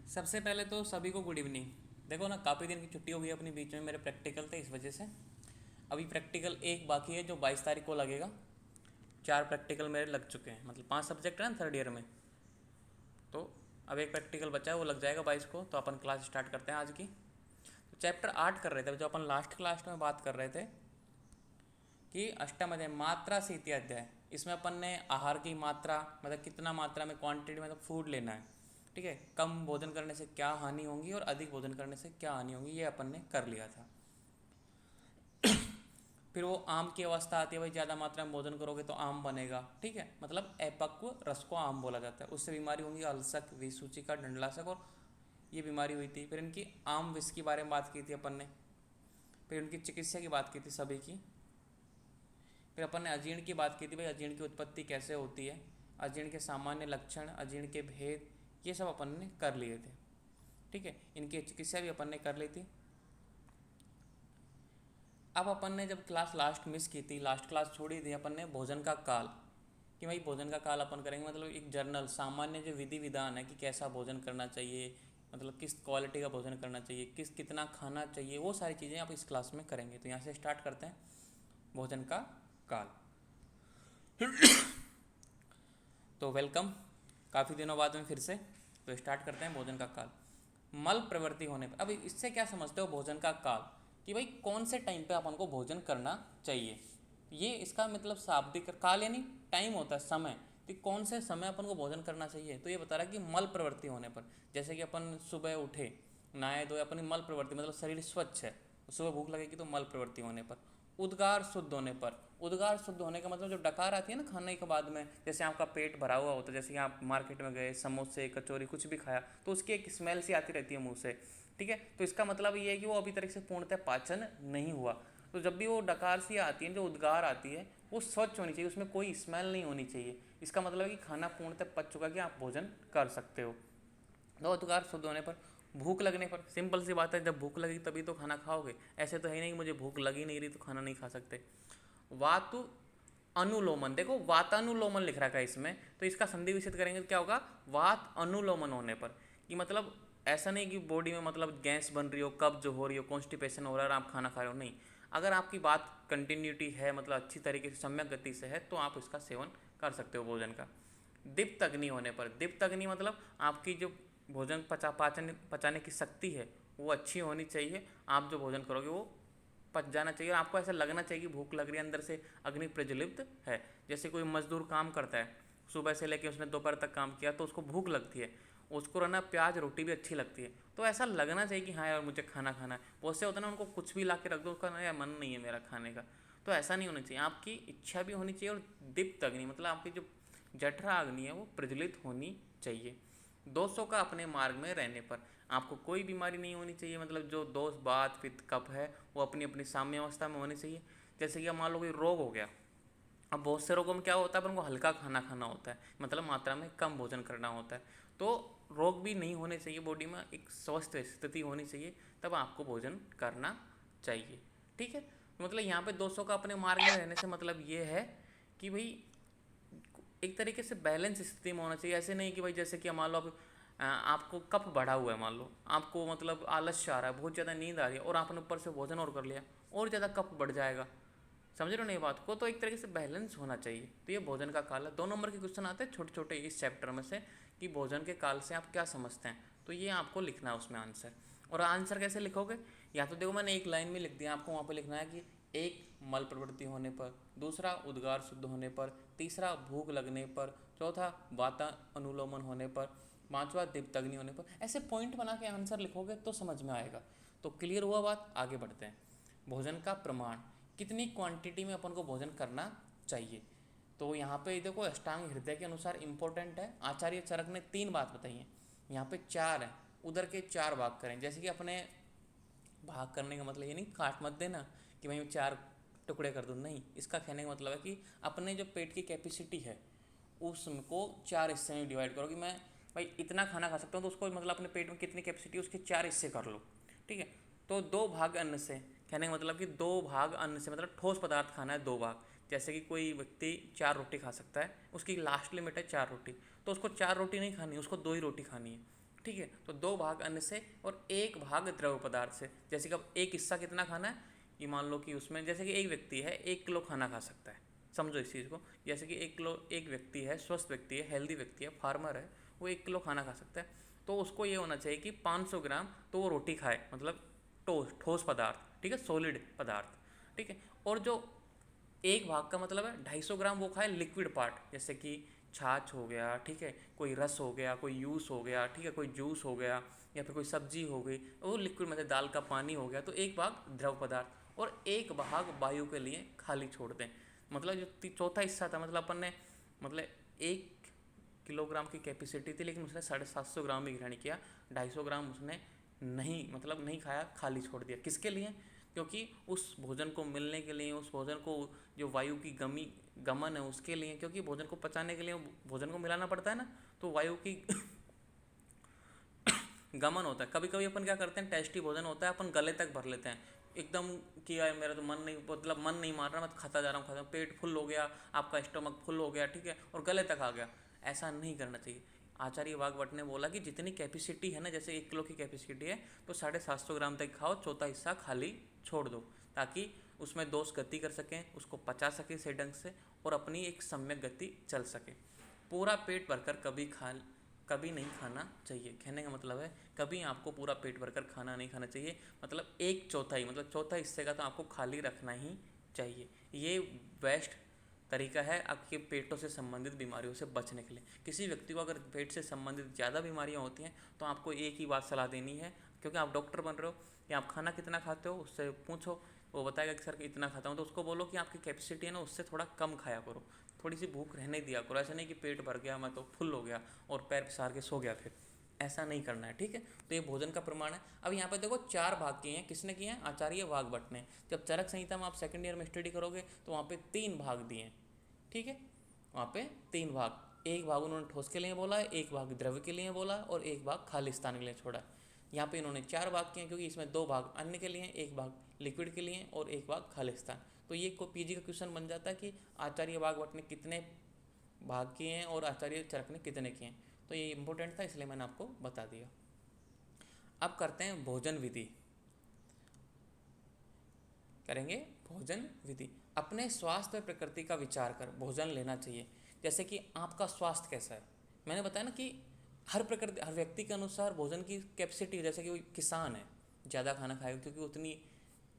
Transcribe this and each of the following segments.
सबसे पहले तो सभी को गुड इवनिंग। देखो ना, काफ़ी दिन की छुट्टी हो गई अपनी, बीच में मेरे प्रैक्टिकल थे इस वजह से अभी प्रैक्टिकल एक बाकी है जो 22 तारीख को लगेगा। 4 प्रैक्टिकल मेरे लग चुके हैं, मतलब 5 सब्जेक्ट है ना थर्ड ईयर में। तो अब एक प्रैक्टिकल बचा है, वो लग जाएगा 22 को। तो अपन क्लास स्टार्ट करते हैं आज की। तो चैप्टर 8 कर रहे थे जो अपन लास्ट क्लास में बात कर रहे थे कि अष्टम अध्याय मात्रा से इति अध्याय। इसमें अपन ने आहार की मात्रा, मतलब कितना मात्रा में, क्वांटिटी मतलब फूड लेना है, ठीक है। कम भोजन करने से क्या हानि होंगी और अधिक भोजन करने से क्या हानि होंगी, ये अपन ने कर लिया था। फिर वो आम की अवस्था आती है, भाई ज़्यादा मात्रा में भोजन करोगे तो आम बनेगा, ठीक है। मतलब अपक्व रस को आम बोला जाता है। उससे बीमारी होंगी अल्सक, विसूचिका, डंडलासक, और ये बीमारी हुई थी। फिर इनकी आम विष के बारे में बात की थी अपन ने। फिर उनकी चिकित्सा की बात की थी सभी की। फिर अपन ने अजीर्ण की बात की थी, भाई अजीर्ण की उत्पत्ति कैसे होती है, अजीर्ण के सामान्य लक्षण, अजीर्ण के भेद, ये सब अपन ने कर लिए थे, ठीक है। इनकी चिकित्सा भी अपन ने कर ली थी। अब अपन ने जब क्लास लास्ट मिस की थी, लास्ट क्लास छोड़ी थी, अपन ने भोजन का काल, कि भाई भोजन का काल अपन करेंगे, मतलब एक जर्नल सामान्य जो विधि विधान है कि कैसा भोजन करना चाहिए, मतलब किस क्वालिटी का भोजन करना चाहिए, कितना खाना चाहिए, वो सारी चीज़ें आप इस क्लास में करेंगे। तो यहाँ से स्टार्ट करते हैं भोजन का काल। तो वेलकम, काफ़ी दिनों बाद में फिर से। तो स्टार्ट करते हैं भोजन का काल। मल प्रवृत्ति होने पर, अब इससे क्या समझते हो भोजन का काल, कि भाई कौन से टाइम पे अपन को भोजन करना चाहिए। ये इसका मतलब शाब्दिक काल यानी टाइम होता है, समय। तो कौन से समय अपन को भोजन करना चाहिए, तो ये बता रहा है कि मल प्रवृत्ति होने पर। जैसे कि अपन सुबह उठे, नहाए धोए, अपनी मल प्रवृत्ति मतलब शरीर स्वच्छ है, सुबह भूख लगेगी तो मल प्रवृत्ति होने पर। उद्गार शुद्ध होने पर, उद्गार शुद्ध होने का मतलब जो डकार आती है ना खाने के बाद में, जैसे आपका पेट भरा हुआ होता है, जैसे कि आप मार्केट में गए, समोसे कचौरी कुछ भी खाया, तो उसकी एक स्मेल सी आती रहती है मुंह से, ठीक है। तो इसका मतलब ये है कि वो अभी तरीके से पूर्णतः पाचन नहीं हुआ। तो जब भी वो डकार सी आती है, जो उद्गार आती है, वो स्वच्छ होनी चाहिए, उसमें कोई स्मेल नहीं होनी चाहिए। इसका मतलब है कि खाना पूर्णतः पच चुका, कि आप भोजन कर सकते हो। दो उद्गार शुद्ध होने पर। भूख लगने पर, सिंपल सी बात है, जब भूख लगेगी तभी तो खाना खाओगे। ऐसे तो है नहीं कि मुझे भूख लगी नहीं रही तो खाना नहीं खा सकते। वातु अनुलोमन, देखो वातानुलोमन लिख रखा है इसमें, तो इसका संधि विच्छेद करेंगे तो क्या होगा, वात अनुलोमन होने पर। कि मतलब ऐसा नहीं कि बॉडी में मतलब गैस बन रही हो, कब्ज हो रही हो, कॉन्स्टिपेशन हो रहा है और आप खाना खा रहे हो, नहीं। अगर आपकी बात कंटिन्यूटी है, मतलब अच्छी तरीके से सम्यक गति से है, तो आप इसका सेवन कर सकते हो भोजन का। दीप्त अग्नि होने पर, दीप्त अग्नि मतलब आपकी जो भोजन पचाने की शक्ति है वो अच्छी होनी चाहिए। आप जो भोजन करोगे वो पच जाना चाहिए, और आपको ऐसा लगना चाहिए कि भूख लग रही है, अंदर से अग्नि प्रज्वलित है। जैसे कोई मजदूर काम करता है, सुबह से लेकर उसने दोपहर तक काम किया, तो उसको भूख लगती है, उसको रहना प्याज रोटी भी अच्छी लगती है, तो ऐसा लगना चाहिए कि हाँ यार मुझे खाना खाना है। बहुत से होता है ना, उनको कुछ भी ला के रख दो, उसका ना यार मन नहीं है मेरा खाने का। तो ऐसा नहीं होना चाहिए, आपकी इच्छा भी होनी चाहिए। और दीप्त अग्नि मतलब आपकी जो जठरा अग्नि है वो प्रज्वलित होनी चाहिए। दोषों का अपने मार्ग में रहने पर, आपको कोई बीमारी नहीं होनी चाहिए, मतलब जो दोष बात पित्त कफ है वो अपनी अपनी साम्य अवस्था में होनी चाहिए। जैसे कि मान लो कोई रोग हो गया, अब बहुत से रोगों में क्या होता है, अपन को हल्का खाना खाना होता है, मतलब मात्रा में कम भोजन करना होता है। तो रोग भी नहीं होने चाहिए, बॉडी में एक स्वस्थ स्थिति होनी चाहिए, तब आपको भोजन करना चाहिए, ठीक है। मतलब यहाँ पे दोषों का अपने मार्ग में रहने से मतलब ये है कि भाई एक तरीके से बैलेंस स्थिति में होना चाहिए। ऐसे नहीं कि भाई जैसे कि मान लो आपको कफ बढ़ा हुआ है, मान लो आपको मतलब आलस्य आ रहा है, बहुत ज़्यादा नींद आ रही है, और आपने ऊपर से भोजन और कर लिया, और ज़्यादा कफ बढ़ जाएगा। समझ रहे हो नहीं बात को, तो एक तरीके से बैलेंस होना चाहिए। तो ये भोजन का काल है। 2 नंबर के क्वेश्चन आते हैं छोटे छोटे इस चैप्टर में से, कि भोजन के काल से आप क्या समझते हैं, तो ये आपको लिखना है उसमें आंसर। और आंसर कैसे लिखोगे, या तो देखो मैंने एक लाइन में लिख दिया, आपको वहाँ पर लिखना है कि एक मल प्रवृत्ति होने पर, दूसरा उद्गार शुद्ध होने पर, तीसरा भूख लगने पर, चौथा वाता अनुलोमन होने पर, पांचवा दीप्तग्नि होने पर। ऐसे पॉइंट बना के आंसर लिखोगे तो समझ में आएगा। तो क्लियर हुआ बात, आगे बढ़ते हैं। भोजन का प्रमाण, कितनी क्वांटिटी में अपन को भोजन करना चाहिए। तो यहाँ पे देखो अष्टांग हृदय के अनुसार इंपॉर्टेंट है, आचार्य चरक ने 3 बात बताई है, यहाँ पे 4 है, उधर के 4 भाग करें। जैसे कि अपने भाग करने का मतलब ये नहीं काट मत देना कि भाई 4 टुकड़े कर दूँ, नहीं। इसका कहने का मतलब है कि अपने जो पेट की कैपेसिटी है उसको 4 हिस्से में डिवाइड करो, कि मैं भाई इतना खाना खा सकता हूँ, तो उसको मतलब अपने पेट में कितनी कैपेसिटी है उसके 4 हिस्से कर लो, ठीक है। तो 2 भाग अन्न से, कहने का मतलब कि 2 भाग अन्न से, मतलब ठोस पदार्थ खाना है 2 भाग। जैसे कि कोई व्यक्ति 4 रोटी खा सकता है, उसकी लास्ट लिमिट है 4 रोटी, तो उसको 4 रोटी नहीं खानी, उसको 2 ही रोटी खानी है, ठीक है। तो 2 भाग अन्न से और 1 भाग द्रव पदार्थ से। जैसे कि अब एक हिस्सा कितना खाना है, ये मान लो कि उसमें जैसे कि एक व्यक्ति है 1 किलो खाना खा सकता है, समझो इस चीज़ को। जैसे कि 1 किलो, एक व्यक्ति है, स्वस्थ व्यक्ति है, हेल्दी व्यक्ति है, फार्मर है, वो 1 किलो खाना खा सकता है। तो उसको ये होना चाहिए कि 500 ग्राम तो वो रोटी खाए, मतलब ठोस पदार्थ, ठीक है, सॉलिड पदार्थ, ठीक है। और जो 1 भाग का मतलब है 250 ग्राम वो खाए लिक्विड पार्ट, जैसे कि छाछ हो गया, ठीक है, कोई रस हो गया, कोई यूस हो गया, ठीक है, कोई जूस हो गया, या फिर कोई सब्जी हो गई, वो लिक्विड मतलब दाल का पानी हो गया। तो 1 भाग द्रव पदार्थ और 1 भाग वायु के लिए खाली छोड़ दें। मतलब जो चौथा हिस्सा था, मतलब अपन ने मतलब 1 किलोग्राम की कैपेसिटी थी, लेकिन उसने 750 ग्राम भी ग्रहण किया, 250 ग्राम उसने नहीं, मतलब नहीं खाया, खाली छोड़ दिया। किसके लिए? क्योंकि उस भोजन को मिलने के लिए, उस भोजन को जो वायु की गमन है उसके लिए, क्योंकि भोजन को पचाने के लिए भोजन को मिलाना पड़ता है ना, तो वायु की गमन होता है। कभी कभी अपन क्या करते हैं, टेस्टी भोजन होता है, अपन गले तक भर लेते हैं एकदम कि यार मेरा तो मन नहीं, मतलब मन नहीं मार रहा, मैं तो खाता जा रहा हूँ, खाता, पेट फुल हो गया, आपका स्टमक फुल हो गया, ठीक है, और गले तक आ गया। ऐसा नहीं करना चाहिए। आचार्य वाघभट्ट ने बोला कि जितनी कैपेसिटी है ना, जैसे 1 किलो की कैपेसिटी है तो 750 ग्राम तक खाओ, चौथा हिस्सा खाली छोड़ दो, ताकि उसमें दोष गति कर सकें, उसको पचा सके सही ढंग से, और अपनी एक सम्यक गति चल सके। पूरा पेट भरकर कभी नहीं खाना चाहिए। कहने का मतलब है कभी आपको पूरा पेट भरकर खाना नहीं खाना चाहिए, मतलब 1/4, मतलब चौथा हिस्से का तो आपको खाली रखना ही चाहिए। ये बेस्ट तरीका है आपके पेटों से संबंधित बीमारियों से बचने के लिए। किसी व्यक्ति को अगर पेट से संबंधित ज़्यादा बीमारियां होती हैं तो आपको एक ही बात सलाह देनी है, क्योंकि आप डॉक्टर बन रहे हो, कि आप खाना कितना खाते हो, उससे पूछो, वो बताएगा कि सर इतना खाता हूँ, तो उसको बोलो कि आपकी कैपेसिटी है ना, उससे थोड़ा कम खाया करो, थोड़ी सी भूख रहने दिया करो। ऐसा नहीं कि पेट भर गया मैं तो फुल हो गया और पैर पसार के सो गया, फिर ऐसा नहीं करना है, ठीक है। तो ये भोजन का प्रमाण है। अब यहाँ पे देखो 4 भाग किए हैं, किसने किए हैं? आचार्य वाघभट्ट ने। जब चरक संहिता में आप सेकंड ईयर में स्टडी करोगे तो वहाँ पे 3 भाग दिए हैं, ठीक है, वहाँ पे 3 भाग, 1 भाग उन्होंने ठोस के लिए बोला है, 1 भाग द्रव्य के लिए बोला, और 1 भाग खाली स्थान के लिए छोड़ा। यहाँ पे इन्होंने 4 भाग किए हैं, क्योंकि इसमें 2 भाग अन्य के लिए, 1 भाग लिक्विड के लिए और 1 भाग खाली स्थान। तो ये को पीजी का क्वेश्चन बन जाता है कि आचार्य वाघभट्ट ने कितने भाग किए हैं और आचार्य चरक ने कितने किए हैं। तो ये इंपॉर्टेंट था, इसलिए मैंने आपको बता दिया। अब करते हैं भोजन विधि, करेंगे भोजन विधि। अपने स्वास्थ्य और प्रकृति का विचार कर भोजन लेना चाहिए। जैसे कि आपका स्वास्थ्य कैसा है, मैंने बताया ना कि हर व्यक्ति के अनुसार भोजन की कैपेसिटी, जैसे कि वो किसान है ज़्यादा खाना खाएगा क्योंकि उतनी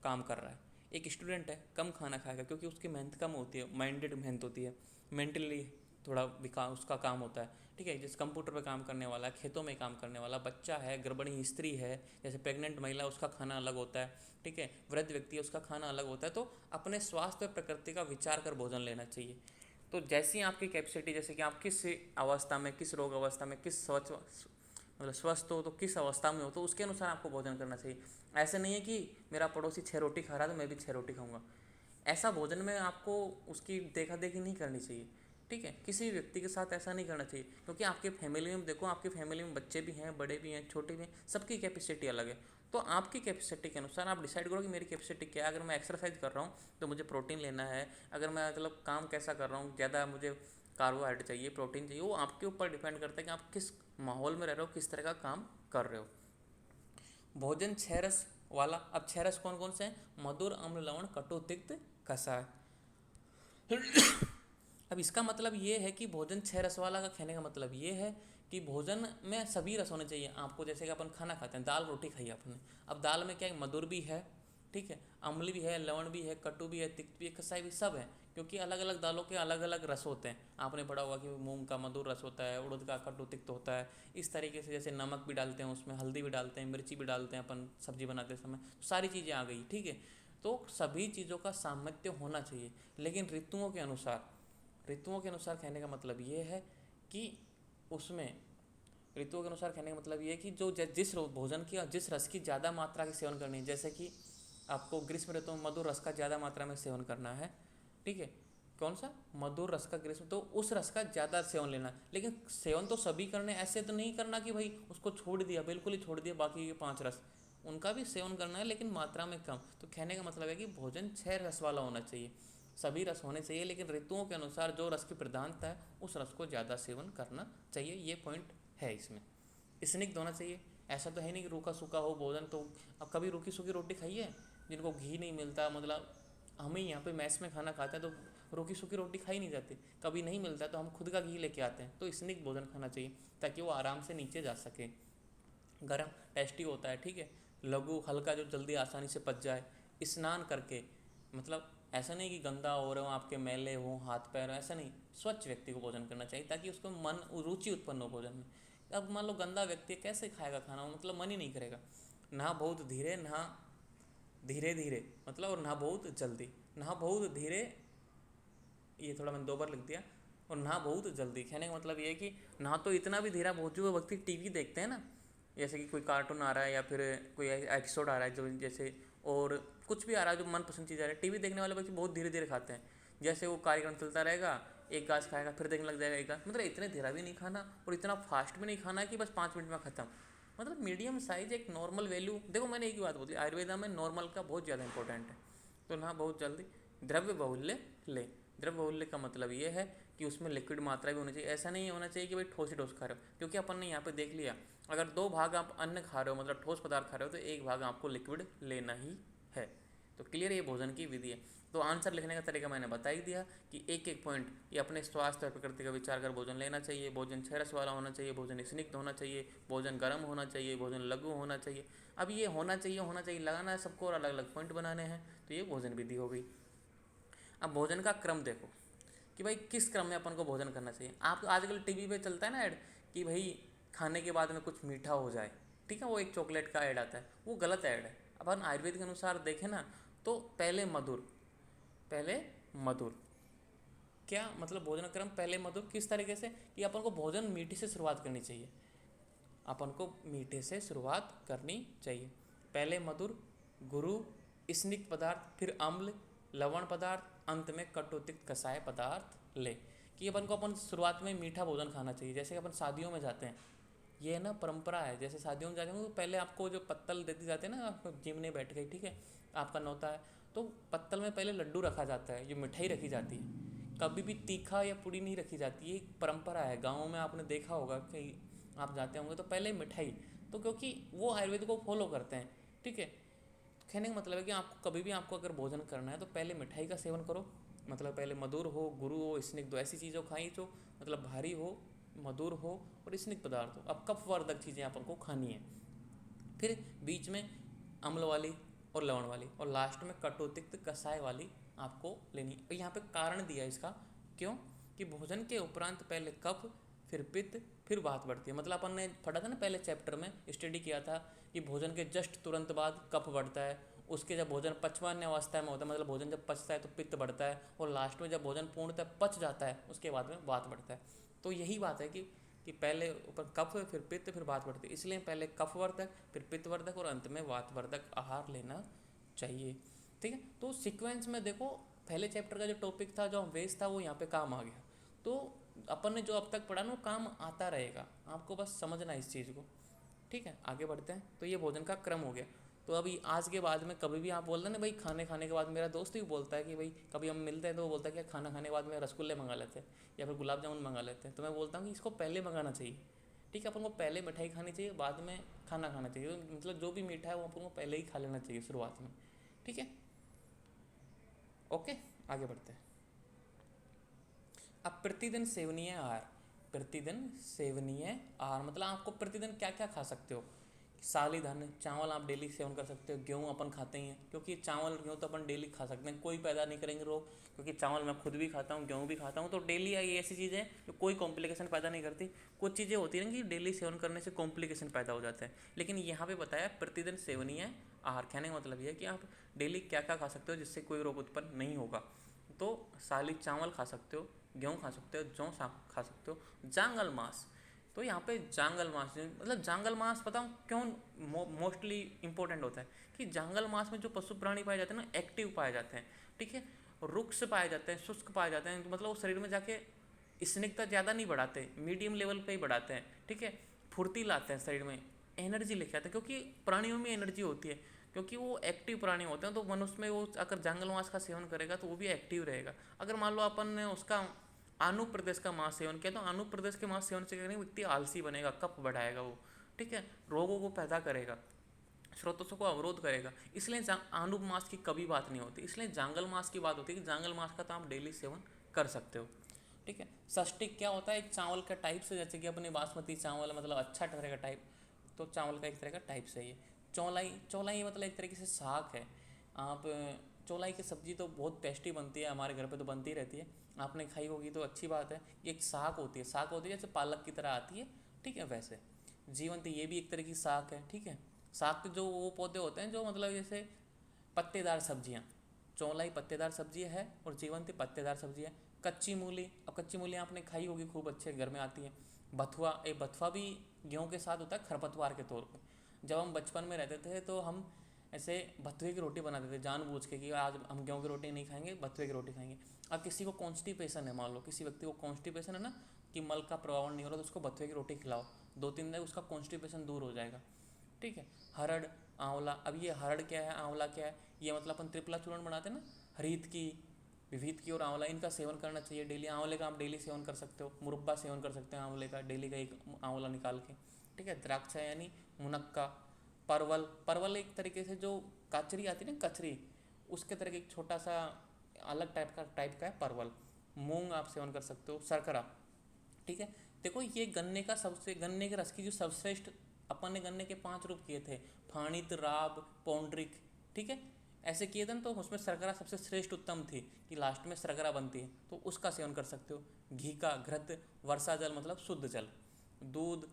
काम कर रहा है, एक स्टूडेंट है कम खाना खाएगा क्योंकि उसकी मेहनत कम होती है, माइंडेड मेहनत होती है, मेंटली थोड़ा विकास उसका काम होता है, ठीक है। जैसे कंप्यूटर पे काम करने वाला, खेतों में काम करने वाला, बच्चा है, गर्भिणी स्त्री है, जैसे प्रेग्नेंट महिला, उसका खाना अलग होता है, ठीक है, वृद्ध व्यक्ति है, उसका खाना अलग होता है। तो अपने स्वास्थ्य और प्रकृति का विचार कर भोजन लेना चाहिए। तो जैसी आपकी कैपेसिटी, जैसे कि आप किस अवस्था में, किस रोग अवस्था में, किस मतलब स्वस्थ हो तो किस अवस्था में हो, तो उसके अनुसार आपको भोजन करना चाहिए। ऐसे नहीं है कि मेरा पड़ोसी 6 रोटी खा रहा है तो मैं भी 6 रोटी खाऊंगा, ऐसा भोजन में आपको उसकी देखा देखी नहीं करनी चाहिए, ठीक है। किसी भी व्यक्ति के साथ ऐसा नहीं करना चाहिए, क्योंकि आपके फैमिली में देखो, आपकी फैमिली में बच्चे भी हैं, बड़े भी हैं, छोटे भी हैं, सबकी कैपेसिटी अलग है। तो आपकी कैपेसिटी के अनुसार आप डिसाइड करो कि मेरी कैपेसिटी क्या है। अगर मैं एक्सरसाइज कर रहा हूँ तो मुझे प्रोटीन लेना है, अगर मैं मतलब काम कैसा कर रहा हूँ, ज़्यादा मुझे कार्बोहाइड्रेट चाहिए, प्रोटीन चाहिए, वो आपके ऊपर डिपेंड करता है कि आप किस माहौल में रह रहे हो, किस तरह का काम कर रहे हो। भोजन 6 रस वाला। अब 6 रस कौन कौन से हैं? मधुर, अम्ल, लवण, कटु, तिक्त, कषाय। अब इसका मतलब ये है कि भोजन 6 रस वाला का कहने का मतलब ये है कि भोजन में सभी रस होने चाहिए आपको। जैसे कि अपन खाना खाते हैं, दाल रोटी खाई आपने, अब दाल में क्या है, मधुर भी है, ठीक है, अम्ल भी है, लवण भी है, कटु भी है, तिक्त भी है, कसाई भी, सब है, क्योंकि अलग अलग दालों के अलग अलग रस होते हैं। आपने पढ़ा होगा कि मूंग का मधुर रस होता है, उड़द का कटु तिक्त होता है। इस तरीके से जैसे नमक भी डालते हैं उसमें, हल्दी भी डालते हैं, मिर्ची भी डालते हैं अपन सब्जी बनाते समय, तो सारी चीज़ें आ गई, ठीक है। तो सभी चीज़ों का सामर्थ्य होना चाहिए, लेकिन ऋतुओं के अनुसार, ऋतुओं के अनुसार कहने का मतलब ये है कि उसमें ऋतुओं के अनुसार कहने का मतलब ये है कि जो जिस भोजन की जिस रस की ज़्यादा मात्रा के सेवन करनी है, जैसे कि आपको ग्रीष्म ऋतु में मधुर रस का ज़्यादा मात्रा में सेवन करना है, ठीक है, कौन सा मधुर रस का ग्रीष्म, तो उस रस का ज़्यादा सेवन लेना है। लेकिन सेवन तो सभी करने, ऐसे तो नहीं करना कि भाई उसको छोड़ दिया, बिल्कुल ही छोड़ दिया, बाकी के 5 रस उनका भी सेवन करना है, लेकिन मात्रा में कम। तो कहने का मतलब है कि भोजन 6 रस वाला होना चाहिए, सभी रस होने चाहिए, लेकिन ऋतुओं के अनुसार जो रस की प्रधानता है उस रस को ज़्यादा सेवन करना चाहिए। ये पॉइंट है इसमें। स्निग्ध होना चाहिए। ऐसा तो है नहीं कि रूखा सूखा हो भोजन। तो अब कभी रूखी सूखी रोटी खाई है जिनको घी नहीं मिलता, मतलब हम ही यहाँ पे मैस में खाना खाते हैं तो रूखी सूखी रोटी खाई नहीं जाती, कभी नहीं मिलता तो हम खुद का घी लेके आते हैं। तो स्निग्ध भोजन खाना चाहिए ताकि वो आराम से नीचे जा सके। गरम टेस्टी होता है, ठीक है। लघु हल्का जो जल्दी आसानी से पच जाए। स्नान करके, मतलब ऐसा नहीं कि गंदा हो रहे हो, आपके मैले हो हाथ पैर, ऐसा नहीं। स्वच्छ व्यक्ति को भोजन करना चाहिए ताकि उसको मन रुचि उत्पन्न हो भोजन में। अब मान लो गंदा व्यक्ति कैसे खाएगा खाना, मतलब मन ही नहीं करेगा। ना बहुत धीरे, ना धीरे धीरे, मतलब, और ना बहुत जल्दी। ना बहुत धीरे, ये थोड़ा मैंने 2 बार लिख दिया। और ना बहुत जल्दी कहने का मतलब ये है कि ना तो इतना भी धीरा बहुत, जो व्यक्ति टीवी देखते हैं ना, जैसे कि कोई कार्टून आ रहा है या फिर कोई एपिसोड आ रहा है जो जैसे, और कुछ भी आ रहा है जो मनपसंद चीज़ आ रही है, टीवी देखने वाले व्यक्ति बहुत धीरे धीरे खाते हैं। जैसे वो कार्यक्रम चलता रहेगा, एक घास खाएगा फिर देखने लग जाएगा एक घास, मतलब इतने धीरा भी नहीं खाना और इतना फास्ट भी नहीं खाना कि बस 5 मिनट में ख़त्म। मतलब मीडियम साइज, एक नॉर्मल वैल्यू। देखो मैंने एक ही बात बोली, आयुर्वेदा में नॉर्मल का बहुत ज़्यादा इंपॉर्टेंट है। तो ना बहुत जल्दी। द्रव्य बाहुल्य ले। द्रव्य बाहुल्य का मतलब ये है कि उसमें लिक्विड मात्रा भी होनी चाहिए। ऐसा नहीं होना चाहिए कि भाई ठोस ही ठोस खा रहे हो, क्योंकि अपन ने यहाँ पे देख लिया, अगर 2 भाग आप अन्न खा रहे हो, मतलब ठोस पदार्थ खा रहे हो, तो 1 भाग आपको लिक्विड लेना ही है। तो क्लियर, ये भोजन की विधि है। तो आंसर लिखने का तरीका मैंने बता ही दिया कि एक एक पॉइंट, ये अपने स्वास्थ्य और प्रकृति का विचार कर भोजन लेना चाहिए। भोजन 6 रस वाला होना चाहिए, भोजन स्निग्ध होना चाहिए, भोजन गर्म होना चाहिए, भोजन लघु होना चाहिए। अब ये होना चाहिए लगाना है सबको और अलग अलग पॉइंट बनाने हैं, तो ये भोजन विधि हो गई। अब भोजन का क्रम देखो कि भाई किस क्रम में अपन को भोजन करना चाहिए। आप आजकल टीवी पे चलता है ना ऐड कि भाई खाने के बाद में कुछ मीठा हो जाए, ठीक है, वो एक चॉकलेट का ऐड आता है, वो गलत ऐड है। अपन आयुर्वेद के अनुसार देखें ना, तो पहले मधुर, पहले मधुर, क्या मतलब भोजन क्रम पहले मधुर किस तरीके से कि अपन को भोजन मीठे से शुरुआत करनी चाहिए। अपन को मीठे से शुरुआत करनी चाहिए। पहले मधुर, गुरु, स्निग्ध पदार्थ, फिर अम्ल, लवण पदार्थ, अंत में कटुतिक्त कषाय पदार्थ ले। कि अपन शुरुआत में मीठा भोजन खाना चाहिए। जैसे कि अपन शादियों में जाते हैं, ये ना परंपरा है। जैसे शादियों में जाते हैं तो पहले आपको जो पत्तल देती जाते हैं ना, आपको जिमने बैठ गई, ठीक है, आपका न्योता है, तो पत्तल में पहले लड्डू रखा जाता है, जो मिठाई रखी जाती है। कभी भी तीखा या पुड़ी नहीं रखी जाती, ये एक परंपरा है। गाँव में आपने देखा होगा कि आप जाते होंगे तो पहले मिठाई, तो क्योंकि वो आयुर्वेद को फॉलो करते हैं, ठीक है। कहने का मतलब है कि आपको कभी भी आपको अगर भोजन करना है तो पहले मिठाई का सेवन करो। मतलब पहले मधुर हो, गुरु हो, स्निग्ध हो, ऐसी चीज़ों खाई जो मतलब भारी हो, मधुर हो और स्निग्ध पदार्थ हो। अब कफवर्धक चीज़ें अपन को खानी है, फिर बीच में अम्ल वाली और लवण वाली, और लास्ट में कटुतिक्त कषाय वाली आपको लेनी है। और यहाँ पे कारण दिया इसका, क्यों कि भोजन के उपरांत पहले कफ, फिर पित्त, फिर वात बढ़ती है। मतलब अपन ने पढ़ा था ना पहले चैप्टर में, स्टडी किया था कि भोजन के जस्ट तुरंत बाद कफ बढ़ता है, उसके जब भोजन पचवान्य अवस्था में होता है, मतलब भोजन जब पचता है तो पित्त बढ़ता है, और लास्ट में जब भोजन पूर्णतः पच जाता है उसके बाद में वात बढ़ता है। तो यही बात है कि पहले ऊपर कफ, फिर पित्त, फिर वात बढ़ती है। इसलिए पहले कफवर्धक, फिर पित्तवर्धक और अंत में वातवर्धक आहार लेना चाहिए, ठीक है। तो सीक्वेंस में देखो, पहले चैप्टर का जो टॉपिक था, जो वेस्ट था, वो यहाँ पे काम आ गया। तो अपन ने जो अब तक पढ़ा ना, वो काम आता रहेगा, आपको बस समझना इस चीज़ को, ठीक है। आगे बढ़ते हैं। तो ये भोजन का क्रम हो गया। तो अभी आज के बाद में कभी भी आप बोल रहे ना भाई, खाने के बाद, मेरा दोस्त भी बोलता है कि भाई कभी हम मिलते हैं तो वो बोलता है कि खाना खाने के बाद में रसगुल्ले मंगा लेते हैं या फिर गुलाब जामुन मंगा लेते हैं। तो मैं बोलता हूँ कि इसको पहले मंगाना चाहिए, ठीक है। अपन को पहले मिठाई खानी चाहिए, बाद में खाना खाना चाहिए। मतलब जो भी मीठा है वो अपन को पहले ही खा लेना चाहिए शुरुआत में, ठीक है। ओके, आगे बढ़ते हैं। अब प्रतिदिन सेवनीय आहार। प्रतिदिन सेवनीय आहार मतलब आपको प्रतिदिन क्या क्या खा सकते हो। साली धान्य, चावल आप डेली सेवन कर सकते हो। गेहूँ अपन खाते ही हैं, क्योंकि चावल गेहूँ तो अपन डेली खा सकते हैं, कोई पैदा नहीं करेंगे लोग, क्योंकि चावल मैं खुद भी खाता हूँ, गेहूँ भी खाता हूँ। तो डेली ये ऐसी चीज़ें हैं जो कोई कॉम्प्लिकेशन पैदा नहीं करती। कुछ चीज़ें होती हैं कि डेली सेवन करने से कॉम्प्लिकेशन पैदा हो जाता है, लेकिन यहाँ पे बताया प्रतिदिन सेवनीय आहार। कहने का मतलब ये है कि आप डेली क्या क्या खा सकते हो जिससे कोई रोग उत्पन्न नहीं होगा। तो साली चावल खा सकते हो, गेहूँ खा सकते हो, जौ खा सकते हो, जांगल मांस। तो यहाँ पे जांगल मांस, मतलब जांगल मांस बताऊँ क्यों मोस्टली इंपॉर्टेंट होता है, कि जांगल मांस में जो पशु प्राणी पाए जाते हैं ना, एक्टिव पाए जाते हैं, ठीक है। रुक्ष पाए जाते हैं, शुष्क पाए जाते हैं, तो मतलब वो शरीर में जाके स्निग्धता ज़्यादा नहीं बढ़ाते, मीडियम लेवल पे ही बढ़ाते हैं, ठीक है। फुर्ती लाते हैं शरीर में, एनर्जी लेके आते हैं, क्योंकि प्राणियों में एनर्जी होती है, क्योंकि वो एक्टिव प्राणी होते हैं। तो मनुष्य में वो अगर जंगल मांस का सेवन करेगा तो वो भी एक्टिव रहेगा। अगर मान लो अपन ने उसका आनु प्रदेश का मांस सेवन किया, तो आनु प्रदेश के मांस सेवन से क्या करेंगे, व्यक्ति आलसी बनेगा, कफ बढ़ाएगा वो, ठीक है, रोगों को पैदा करेगा, स्रोतों को अवरोध करेगा। इसलिए आनुप मास की कभी बात नहीं होती, इसलिए जांगल मास की बात होती है कि जांगल मास का तो आप डेली सेवन कर सकते हो। ठीक है, षष्टिक क्या होता है, एक चावल का टाइप से, जैसे कि अपने बासमती चावल मतलब अच्छा तरह का टाइप, तो चावल का एक तरह का टाइप से ही है। चौलाई, चौलाई मतलब एक तरीके से साग है। आप चौलाई की सब्ज़ी तो बहुत टेस्टी बनती है, हमारे घर पे तो बनती रहती है, आपने खाई होगी तो अच्छी बात है। ये एक साग होती है, साग होती है जैसे पालक की तरह आती है, ठीक है, वैसे जीवंती ये भी एक तरह की साग है। ठीक है, साग के जो वो पौधे होते हैं जो मतलब जैसे पत्तेदार सब्जियाँ, चौलाई पत्तेदार सब्जी है और जीवंती पत्तेदार सब्जी है। कच्ची मूली, अब कच्ची मूली आपने खाई होगी, खूब अच्छे घर में आती है। बथुआ, एक बथुआ भी गेहूँ के साथ होता है खरपतवार के तौर पे। जब हम बचपन में रहते थे तो हम ऐसे बथुए की रोटी बनाते थे जानबूझ के कि आज हम गेहूँ की रोटी नहीं खाएंगे, बथुए की रोटी खाएंगे। अब किसी को कॉन्स्टिपेशन है, मान लो किसी व्यक्ति को कॉन्स्टिपेशन है ना, कि मल का प्रभाव नहीं हो रहा, तो उसको बथुए की रोटी खिलाओ, 2-3 दिन उसका कॉन्स्टिपेशन दूर हो जाएगा। ठीक है, हरड़, आंवला, अब ये हरड़ क्या है, आंवला क्या है, ये मतलब अपन त्रिफला चूर्ण बनाते हैं ना, हरीत की, विविध की और आंवला, इनका सेवन करना चाहिए डेली। आंवले का आप डेली सेवन कर सकते हो, मुरब्बा सेवन कर सकते हो आंवले का, डेली का एक आंवला निकाल के। ठीक है, द्राक्षा यानी मुनक्का, परवल, परवल एक तरीके से जो कचरी आती है ना, कचरी, उसके तरह एक छोटा सा अलग टाइप का है परवल। मूंग आप सेवन कर सकते हो, शर्करा। ठीक है, देखो ये गन्ने का सबसे, गन्ने के रस की जो सर्वश्रेष्ठ, अपन ने गन्ने के 5 रूप किए थे, फाणित, राब, पौंड्रिक। ठीक है, ऐसे किए थे ना, तो उसमें शर्करा सबसे श्रेष्ठ उत्तम थी कि लास्ट में शर्करा बनती है, तो उसका सेवन कर सकते हो। घी का, घृत, वर्षा जल मतलब शुद्ध जल, दूध,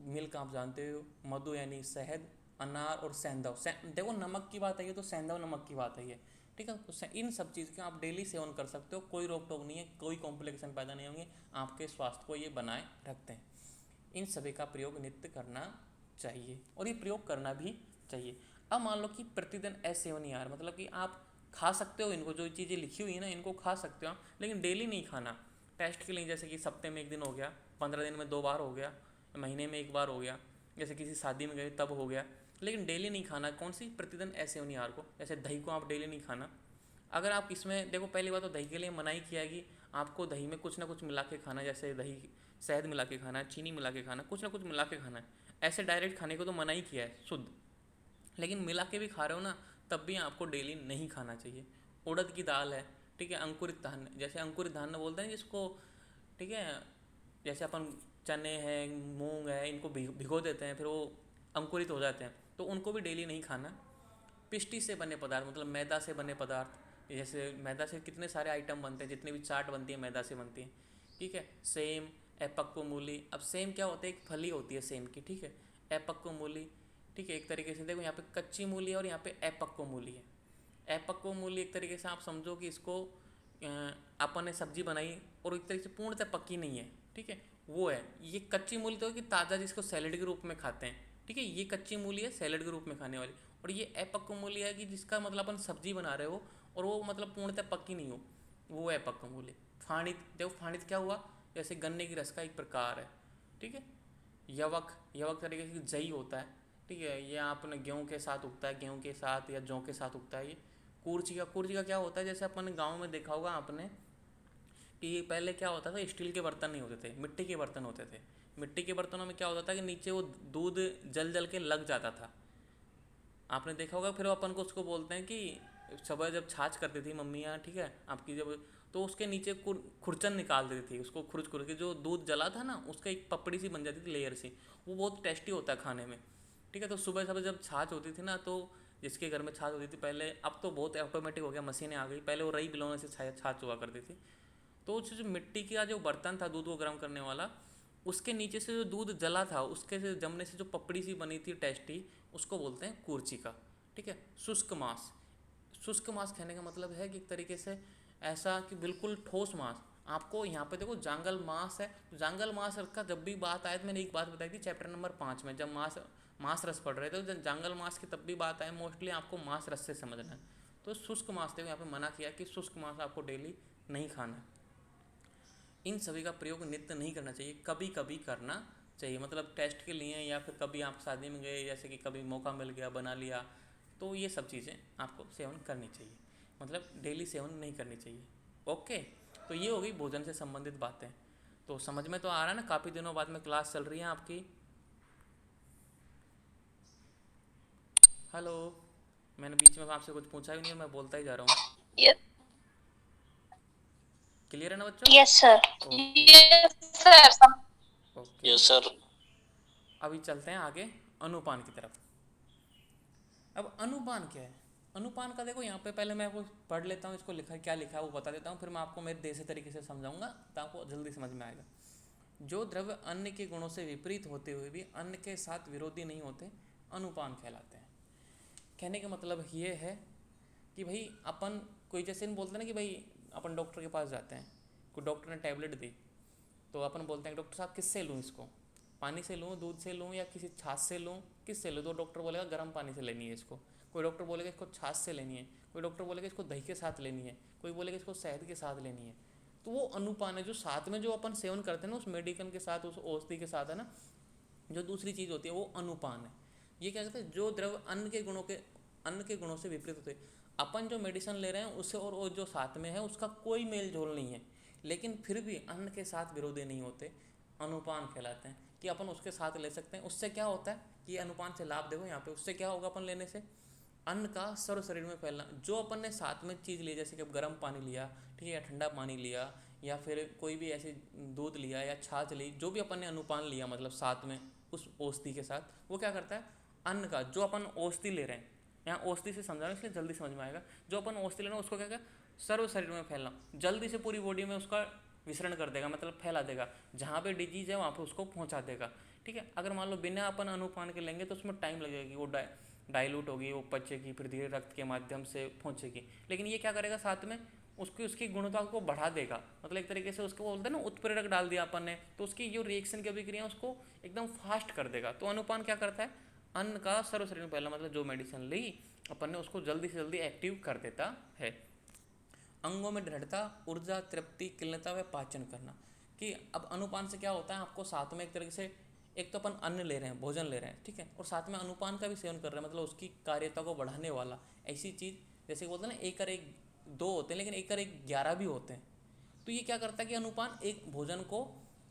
मिल्क आप जानते हो, मधु यानी शहद, अनार और सेंधव। देखो नमक की बात आई है तो सेंधव नमक की बात आई है। ठीक है, तो इन सब चीज़ के आप डेली सेवन कर सकते हो, कोई रोक टोक नहीं है, कोई कॉम्प्लिकेशन पैदा नहीं होंगे, आपके स्वास्थ्य को ये बनाए रखते हैं। इन सभी का प्रयोग नित्य करना चाहिए और ये प्रयोग करना भी चाहिए। अब मान लो कि प्रतिदिन असेवनीय आहार, मतलब कि आप खा सकते हो इनको, जो चीज़ें लिखी हुई है ना इनको खा सकते हो, लेकिन डेली नहीं खाना। टेस्ट के लिए, जैसे कि सप्ते में 1 दिन हो गया, 15 दिन में 2 बार हो गया, महीने में 1 बार हो गया, जैसे किसी शादी में गए तब हो गया, लेकिन डेली नहीं खाना। कौन सी, प्रतिदिन असेवनीय आहार को, जैसे दही को आप डेली नहीं खाना। अगर आप इसमें देखो, पहली बात तो दही के लिए मनाही किया है कि आपको दही में कुछ ना कुछ मिला के खाना है, जैसे दही शहद मिला के खाना है, चीनी मिला के खाना है, कुछ ना कुछ मिला के खाना है। ऐसे डायरेक्ट खाने को तो मना ही किया है शुद्ध, लेकिन मिला के भी खा रहे हो ना, तब भी आपको डेली नहीं खाना चाहिए। उड़द की दाल है, ठीक है, अंकुरित धान्य, जैसे अंकुरित धान्य बोलते हैं जिसको, ठीक है, जैसे अपन चने हैं, मूंग है, इनको भिगो देते हैं, फिर वो अंकुरित हो जाते हैं, तो उनको भी डेली नहीं खाना। पिष्टी से बने पदार्थ, मतलब मैदा से बने पदार्थ, जैसे मैदा से कितने सारे आइटम बनते हैं, जितनी भी चाट बनती है मैदा से बनती है। ठीक है, सेम, अपक्व मूली, अब सेम क्या होता है, एक फली होती है सेम की, ठीक है, अपक्व मूली। ठीक है, एक तरीके से देखो यहाँ पे कच्ची मूली है और यहाँ पे अपक्व मूली है। अपक्व मूली एक तरीके से आप समझो कि इसको अपन ने सब्जी बनाई और एक तरीके से पूर्णतः पक्की नहीं है, ठीक है, वो है। ये कच्ची मूली तो है कि ताज़ा, जिसको सैलेड के रूप में खाते हैं, ठीक है, ये कच्ची मूली है सैलेड के रूप में खाने वाली। और ये अपक्व मूली है कि जिसका मतलब अपन सब्जी बना रहे हो और वो मतलब पूर्णतः पक्की नहीं हो, वो है अपक्व मूली। फाणित, देखो फाणित क्या हुआ, जैसे गन्ने की रस का एक प्रकार है। ठीक है, यवक, यवक तरीके से जई होता है, ठीक है, ये आपने गेहूँ के साथ उगता है, गेहूँ के साथ या जौ के साथ उगता है। ये कूर्ची का, कूर्ची का क्या होता है, जैसे अपन गाँव में देखा होगा आपने कि पहले क्या होता था, स्टील के बर्तन नहीं होते थे, मिट्टी के बर्तन होते थे। मिट्टी के बर्तनों में क्या होता था कि नीचे वो दूध जल जल के लग जाता था, आपने देखा होगा। फिर अपन को उसको बोलते हैं कि सुबह जब छाछ करती थी मम्मियाँ, ठीक है आपकी, जब तो उसके नीचे खुरचन निकाल देती थी, उसको खुरच खुरच के जो दूध जला था ना उसका एक पपड़ी सी बन जाती थी, लेयर सी, वो बहुत टेस्टी होता है खाने में। ठीक है, तो सुबह सुबह जब छाछ होती थी ना, तो जिसके घर में छाछ होती थी पहले, अब तो बहुत ऑटोमेटिक हो गया, मशीनें आ गई, पहले वो रई बिलौने से छाछ हुआ करती थी। तो जो मिट्टी का जो बर्तन था दूध को गर्म करने वाला, उसके नीचे से जो दूध जला था उसके से जमने से जो पपड़ी सी बनी थी टेस्टी, उसको बोलते हैं कूर्ची का। ठीक है, शुष्क मांस, शुष्क मांस कहने का मतलब है कि एक तरीके से ऐसा कि बिल्कुल ठोस मांस। आपको यहाँ पे देखो जांगल मांस है, तो जांगल मांस का जब भी बात आए, तो मैंने एक बात बताई थी चैप्टर नंबर 5 में, जब मांस मांस रस पढ़ रहे थे, तो जांगल मांस की तब भी बात आए, मोस्टली आपको मांस रस से समझना है। तो शुष्क मांस देखो यहाँ पे मना किया कि शुष्क मांस आपको डेली नहीं खाना है। इन सभी का प्रयोग नित्य नहीं करना चाहिए, कभी कभी करना चाहिए, मतलब टेस्ट के लिए, या फिर कभी आप शादी में गए, जैसे कि कभी मौका मिल गया बना लिया, तो ये सब चीज़ें आपको सेवन करनी चाहिए, मतलब डेली सेवन नहीं करनी चाहिए। ओके, तो ये हो गई भोजन से संबंधित बातें। तो समझ में तो आ रहा है ना, काफ़ी दिनों बाद में क्लास चल रही है आपकी। हेलो। मैंने बीच में आपसे कुछ पूछा भी नहीं है, मैं बोलता ही जा रहा हूँ। यस। क्लियर है ना बच्चों? Yes sir. Okay. Yes sir. Okay. Yes sir. अभी चलते हैं आगे अनुपान की तरफ। अब अनुपान क्या है? अनुपान का देखो यहाँ पे पहले मैं आपको पढ़ लेता हूँ, इसको लिखा क्या लिखा है वो बता देता हूँ, फिर मैं आपको मेरे देसी तरीके से समझाऊंगा तो आपको जल्दी समझ में आएगा। जो द्रव्य अन्य के गुणों से विपरीत होते हुए भी अन्य के साथ विरोधी नहीं होते, अनुपान कहलाते हैं। कहने का मतलब ये है कि भाई अपन कोई जैसे बोलते हैं ना कि भाई अपन डॉक्टर के पास जाते हैं, कोई डॉक्टर ने टैबलेट दी, तो अपन बोलते हैं डॉक्टर साहब किससे लूँ इसको, पानी से लूँ, दूध से लूँ, या किसी छाछ से लूँ, किससे लूँ? तो डॉक्टर बोलेगा गर्म पानी से लेनी है इसको। कोई डॉक्टर बोलेगा इसको छाछ से लेनी है, कोई डॉक्टर बोलेगा इसको दही के साथ लेनी है, कोई बोलेगा इसको शहद के साथ लेनी है। तो वो अनुपान है जो साथ में जो अपन सेवन करते हैं ना, उस मेडिकल के साथ, उस औषधि के साथ, है ना, जो दूसरी चीज़ होती है वो अनुपान है। ये क्या कहते हैं? जो द्रव्य अन्न के गुणों से विपरीत होते हैं। अपन जो मेडिसिन ले रहे हैं उससे और वो जो साथ में है उसका कोई मेल जोल नहीं है, लेकिन फिर भी अन्न के साथ विरोधी नहीं होते, अनुपान कहलाते हैं। कि अपन उसके साथ ले सकते हैं। उससे क्या होता है कि अनुपान से लाभ देखो यहाँ पे, उससे क्या होगा अपन लेने से? अन्न का सर्व शरीर में फैलना। जो अपन ने साथ में चीज़ ली, जैसे कि अब गर्म पानी लिया, ठीक है, या ठंडा पानी लिया, या फिर कोई भी ऐसी दूध लिया या छाछ ली, जो भी अपन ने अनुपान लिया मतलब साथ में उस औषधि के साथ, वो क्या करता है? अन्न का जो अपन औषधि ले रहे हैं, यहाँ औषधि से समझा रहे हैं इसलिए जल्दी समझ में आएगा। जो अपन औषधि ले रहे हैं उसको क्या सर्व शरीर में फैलना, जल्दी से पूरी बॉडी में उसका विसरण कर देगा, मतलब फैला देगा। जहाँ पे डिजीज है वहाँ पे उसको पहुँचा देगा। ठीक है, अगर मान लो बिना अपन अनुपान के लेंगे तो उसमें टाइम लगेगा कि वो डाइल्यूट होगी, वो पचेगी, फिर धीरे रक्त के माध्यम से पहुँचेगी। लेकिन ये क्या करेगा साथ में? उसकी गुणवत्ता को बढ़ा देगा। मतलब एक तरीके से उसको बोलते हैं ना, उत्प्रेरक डाल दिया अपन ने, तो उसकी जो रिएक्शन की अभिक्रिया उसको एकदम फास्ट कर देगा। तो अनुपान क्या करता है? अन्न का सर्व शरीर में पहला मतलब जो मेडिसिन ली अपन ने उसको जल्दी से जल्दी एक्टिव कर देता है। अंगों में दृढ़ता, ऊर्जा, तृप्ति, किलता व पाचन करना। कि अब अनुपान से क्या होता है? आपको साथ में एक तरीके से, एक तो अपन अन्न ले रहे हैं, भोजन ले रहे हैं, ठीक है, और साथ में अनुपान का भी सेवन कर रहे हैं, मतलब उसकी कार्यता को बढ़ाने वाला ऐसी चीज़। जैसे बोलते हैं ना, एक कर एक दो होते हैं, लेकिन एक कर एक 11 भी होते हैं। तो ये क्या करता है कि अनुपान एक भोजन को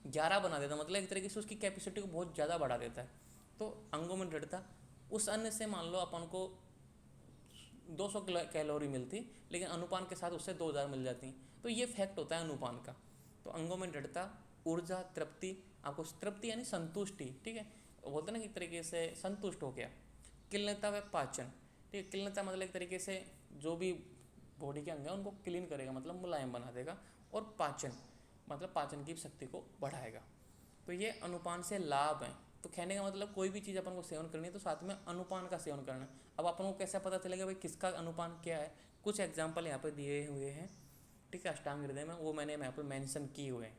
11 बना देता है, मतलब एक तरीके से उसकी कैपेसिटी को बहुत ज़्यादा बढ़ा देता है। तो अंगों में दृढ़ता, उस अन्न से मान लो अपन को 200 कैलोरी मिलती, लेकिन अनुपान के साथ उससे 2000 मिल जाती। तो ये फैक्ट होता है अनुपान का। तो अंगों में दृढ़ता, ऊर्जा, तृप्ति, आपको तृप्ति यानी संतुष्टि, ठीक है, बोलते हैं ना कि तरीके से संतुष्ट हो गया। किलनता व पाचन, ठीक है, किलनता मतलब एक तरीके से जो भी बॉडी के अंग है उनको क्लीन करेगा, मतलब मुलायम बना देगा। और पाचन मतलब पाचन की शक्ति को बढ़ाएगा। तो ये अनुपान से लाभ हैं। तो कहने का मतलब कोई भी चीज़ अपन को सेवन करनी है तो साथ में अनुपान का सेवन करना है। अब अपन को कैसे पता चलेगा भाई किसका अनुपान क्या है? कुछ एग्जाम्पल यहाँ पे दिए हुए हैं, ठीक है, अष्टांग हृदय में, वो मैंने यहाँ पे मेंशन किए हुए हैं।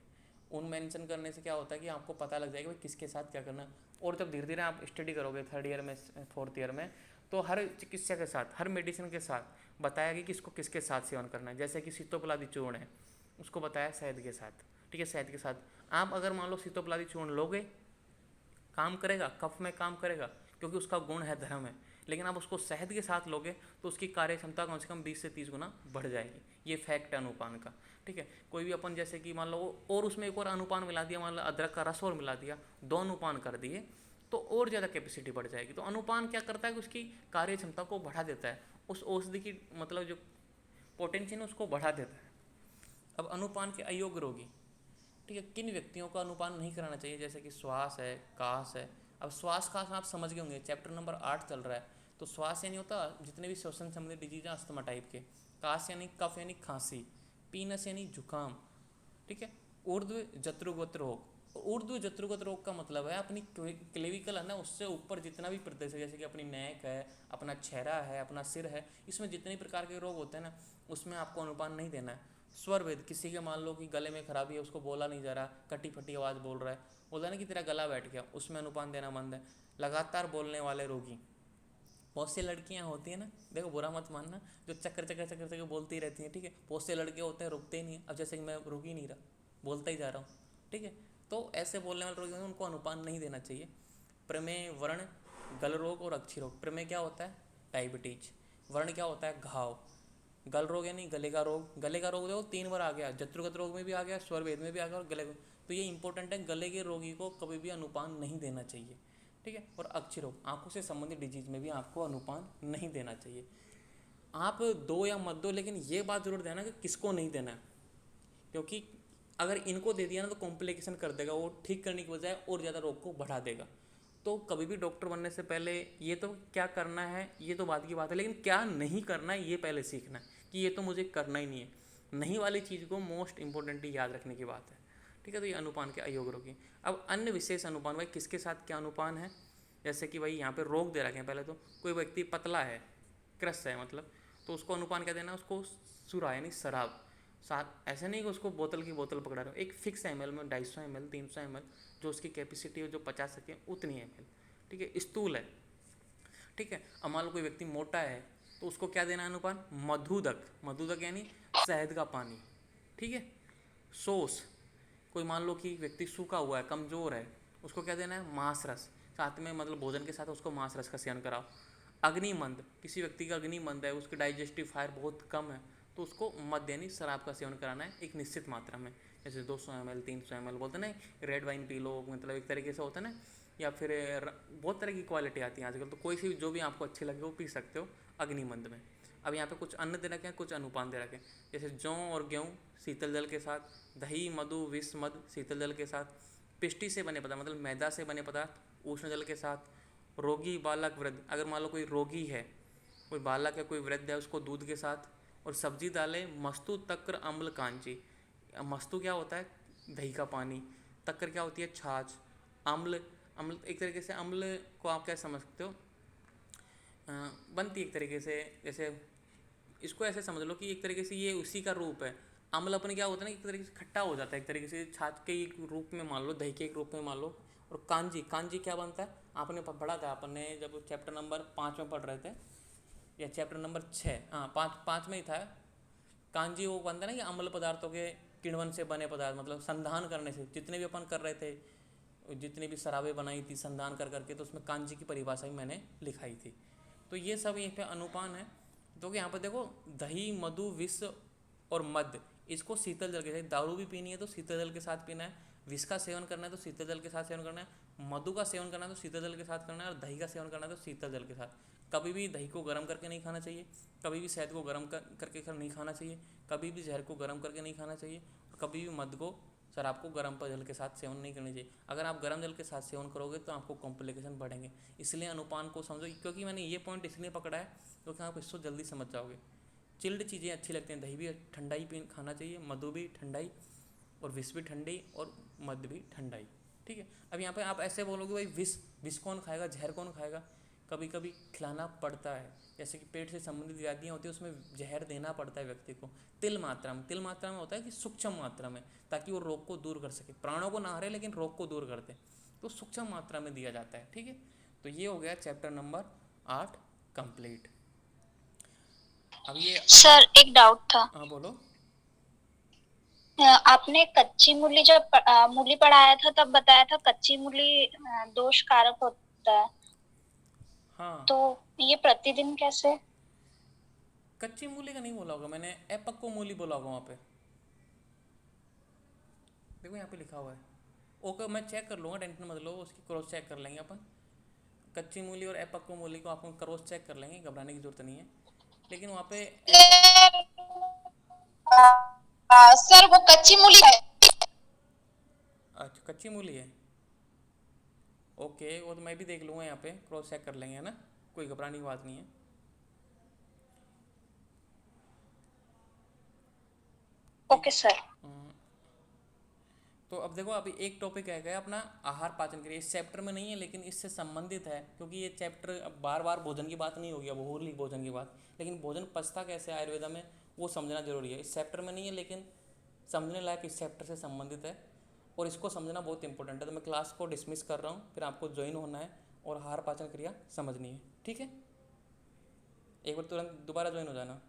उन मेंशन करने से क्या होता है कि आपको पता लग जाएगा भाई किसके साथ क्या करना है। और जब धीरे धीरे आप स्टडी करोगे थर्ड ईयर में, फोर्थ ईयर में, तो हर चिकित्सा के साथ, हर मेडिसिन के साथ बताया कि किसको किसके साथ सेवन करना है। जैसे कि सीतोपलादी चूर्ण है, उसको बताया शहद के साथ, ठीक है, शहद के साथ। आप अगर मान लो सीतोपलादी चूर्ण लोगे, काम करेगा, कफ में काम करेगा, क्योंकि उसका गुण है, धर्म है। लेकिन आप उसको शहद के साथ लोगे तो उसकी कार्य क्षमता कम से कम 20 से 30 गुना बढ़ जाएगी। ये फैक्ट है अनुपान का, ठीक है। कोई भी अपन जैसे कि मान लो और उसमें एक और अनुपान मिला दिया, मान लो अदरक का रस और मिला दिया, 2 अनुपान कर दिए, तो और ज़्यादा कैपेसिटी बढ़ जाएगी। तो अनुपान क्या करता है कि उसकी कार्य क्षमता को बढ़ा देता है, उस औषधि की मतलब जो पोटेंशियल है उसको बढ़ा देता है। अब अनुपान के अयोग्य रोगी, ठीक है, किन व्यक्तियों को अनुपान नहीं कराना चाहिए? जैसे कि श्वास है, काश है। अब श्वास काश आप समझ गए होंगे, चैप्टर नंबर 8 चल रहा है। तो श्वास यानी होता जितने भी श्वसन संबंधी डिजीज हैं अस्थमा टाइप के। काश यानी कफ यानी खांसी। पीनस यानी जुकाम, ठीक है। ऊर्ध्व जत्रुगत रोग, ऊर्ध्व जत्रुगत रोग का मतलब है अपनी क्लेविकल है ना, उससे ऊपर जितना भी प्रदेश है, जैसे कि अपनी नेक है, अपना चेहरा है, अपना सिर है, इसमें जितने प्रकार के रोग होते हैं ना, उसमें आपको अनुपान नहीं देना है। स्वर भेद, किसी के मान लो कि गले में खराबी है, उसको बोला नहीं जा रहा, कटी फटी आवाज़ बोल रहा है, बोलता है ना कि तेरा गला बैठ गया, उसमें अनुपान देना बंद है। लगातार बोलने वाले रोगी, बहुत सी लड़कियां होती हैं ना, देखो बुरा मत मानना, जो चक्कर चक्कर चक्कर चक्कर बोलती रहती हैं, ठीक है, बहुत से लड़के होते हैं रुकते ही नहीं। अब जैसे कि मैं रुक ही नहीं रहा, बोलता ही जा रहा हूँ, ठीक है। तो ऐसे बोलने वाले रोगी उनको अनुपान नहीं देना चाहिए। प्रमेय, वर्ण, गल रोग और अक्षी रोग। प्रमेय क्या होता है? डायबिटीज। वर्ण क्या होता है? घाव। गल रोग यानी गले का रोग, गले का रोग देखो 3 बार आ गया, जत्रुगत रोग में भी आ गया, स्वर भेद में भी आ गया, और गले। तो ये इंपॉर्टेंट है, गले के रोगी को कभी भी अनुपान नहीं देना चाहिए, ठीक है। और अक्षय रोग, आंखों से संबंधित डिजीज में भी आपको अनुपान नहीं देना चाहिए। आप दो या मत दो, लेकिन ये बात जरूर देना कि किसको नहीं देना है, क्योंकि अगर इनको दे दिया ना तो कॉम्प्लिकेशन कर देगा, वो ठीक करने की बजाय और ज़्यादा रोग को बढ़ा देगा। तो कभी भी डॉक्टर बनने से पहले ये तो क्या करना है ये तो बात की बात है, लेकिन क्या नहीं करना है ये पहले सीखना है कि ये तो मुझे करना ही नहीं है। नहीं वाली चीज़ को मोस्ट इंपॉर्टेंटली याद रखने की बात है, ठीक है। तो ये अनुपान के अयोग रोग की। अब अन्य विशेष अनुपान, भाई किसके साथ क्या अनुपान है, जैसे कि भाई यहाँ पे रोग दे रखे हैं। पहले तो कोई व्यक्ति पतला है, क्रस है मतलब, तो उसको अनुपान क्या देना है, उसको सुरा यानी शराब साथ, ऐसे नहीं कि उसको बोतल की बोतल पकड़ा रहे हो, एक फिक्स ml में 250 ml 300 ml जो उसकी कैपेसिटी है, जो पचा सके उतनी ml, ठीक है। स्थूल है, ठीक है। अब मान लो कोई व्यक्ति मोटा है तो उसको क्या देना है अनुपान, मधुदक, मधुदक यानी शहद का पानी, ठीक है। सोस, कोई मान लो कि व्यक्ति सूखा हुआ है, कमज़ोर है, उसको क्या देना है, मांस रस, साथ में मतलब भोजन के साथ उसको मांस रस का सेवन कराओ। अग्निमंद, किसी व्यक्ति का अग्निमंद है, उसकी डाइजेस्टिव फायर बहुत कम है, तो उसको मद्य यानी शराब का सेवन कराना है एक निश्चित मात्रा में, जैसे 200 ml 300 ml बोलते हैं ना, रेड वाइन पी लो, मतलब एक तरीके से होता है ना, या फिर बहुत तरह की क्वालिटी आती है आजकल, तो कोई सी जो भी आपको अच्छी लगे वो पी सकते हो अग्निमंद में। अब यहाँ पे कुछ अन्न दे रखे हैं, कुछ अनुपान दे रखे हैं, जैसे जौ और गेहूँ शीतल जल के साथ, दही मधु विष मध शीतल जल के साथ, पिष्टि से बने पदार्थ मतलब मैदा से बने पदार्थ उष्ण जल के साथ, रोगी बालक वृद्ध, अगर मान लो कोई रोगी है, कोई बालक है, कोई वृद्ध है, उसको दूध के साथ, और सब्जी दालें मस्तु तक्र अम्ल कांची। मस्तु क्या होता है, दही का पानी, तक्र क्या होती है, छाछ, अम्ल, अम्ल एक तरीके से अम्ल को आप क्या समझ सकते हो, बनती एक तरीके से, जैसे इसको ऐसे समझ लो कि एक तरीके से ये उसी का रूप है। अम्ल अपने क्या होता है ना, एक तरीके से खट्टा हो जाता है, एक तरीके से छाछ के एक रूप में मान लो, दही के एक रूप में मान लो। और कांजी, कांजी क्या बनता है, आपने पढ़ा था, आपने जब चैप्टर नंबर 5 में पढ़ रहे थे, या चैप्टर नंबर 6, हाँ 5 में ही था। कांजी वो बनता है ना कि अम्ल पदार्थों के किण्वन से बने पदार्थ, मतलब संधान करने से, जितने भी अपन कर रहे थे, जितनी भी शराबें बनाई थी संधान कर करके, तो उसमें कांजी की परिभाषा भी मैंने लिखाई थी। तो ये सब यहीं पे अनुपान है। तो यहाँ पर देखो, दही मधु विष और मद्य, इसको शीतल जल के साथ, दारू भी पीनी है तो शीतल जल के साथ पीना है, विष का सेवन करना है तो शीतल जल के साथ सेवन करना है, मधु का सेवन करना है तो शीतल जल के साथ करना है, और दही का सेवन करना है तो शीतल जल के साथ। कभी भी दही को गर्म करके नहीं खाना चाहिए, कभी भी शहद को गर्म करके नहीं खाना चाहिए, कभी भी जहर को गर्म करके नहीं खाना चाहिए, और कभी भी मद को, शराब को गर्म जल के साथ सेवन नहीं करनी चाहिए। अगर आप गर्म जल के साथ सेवन करोगे तो आपको कॉम्प्लिकेशन बढ़ेंगे। इसलिए अनुपान को समझो, क्योंकि मैंने ये पॉइंट इसलिए पकड़ा है क्योंकि आप इसको जल्दी समझ जाओगे। चिल्ड चीज़ें अच्छी लगती हैं, दही भी ठंडा ही खाना चाहिए, मधु भी ठंडा ही, और विष भी ठंडी, और मद्य भी ठंडा ही, ठीक है। अब यहाँ पे आप ऐसे बोलोगे भाई विष, विष कौन खाएगा, जहर कौन खाएगा, कभी कभी खिलाना पड़ता है, जैसे कि पेट से संबंधित व्याधियाँ होती है उसमें जहर देना पड़ता है व्यक्ति को, तिल मात्रा में। तिल मात्रा में होता है कि सूक्ष्म मात्रा में, ताकि वो रोग को दूर कर सके, प्राणों को ना हरे लेकिन रोग को दूर करते, तो सूक्ष्म मात्रा में दिया जाता है, ठीक है। तो ये हो गया चैप्टर नंबर 8 कंप्लीट। अब ये सर एक डाउट था। हाँ बोलो। आपने कच्ची मूली जब मूली पढ़ाया था तब बताया था कच्ची मूली दोष कारक होता है, हाँ, तो ये प्रतिदिन कैसे? कच्ची मूली का नहीं बोला होगा मैंने, अपक्व मूली बोला होगा वहाँ पे, देखो यहाँ पे लिखा हुआ है। ओके, मैं चेक कर लूँगा, टेंशन मत लो, उसकी क्रॉस चेक कर लेंगे अपन। कच्ची मूली और अपक्व मूली को आपको क्रॉस चेक कर लेंगे, घबराने की जरूरत नहीं है। लेकिन वहाँ पे सर वो कच्ची मूली है। अच्छा कच्ची मूली है, ओके, वो तो मैं भी देख लूँगा, यहाँ पे क्रॉस चेक कर लेंगे, है ना, कोई घबराने की बात नहीं है। ठीक ओके है। सर। तो अब देखो, अभी एक टॉपिक है गया अपना आहार पाचन क्रिया, इस चैप्टर में नहीं है लेकिन इससे संबंधित है, क्योंकि ये चैप्टर अब बार बार भोजन की बात नहीं होगी, अब हो रही भोजन की बात, लेकिन भोजन पचता कैसे है आयुर्वेदा में वो समझना जरूरी है। इस चैप्टर में नहीं है लेकिन समझने लायक इस चैप्टर से संबंधित है, और इसको समझना बहुत इंपॉर्टेंट है। तो मैं क्लास को डिसमिस कर रहा हूँ, फिर आपको ज्वाइन होना है और आहार पाचन क्रिया समझनी है, ठीक है। एक बार तुरंत दोबारा ज्वाइन हो जाना।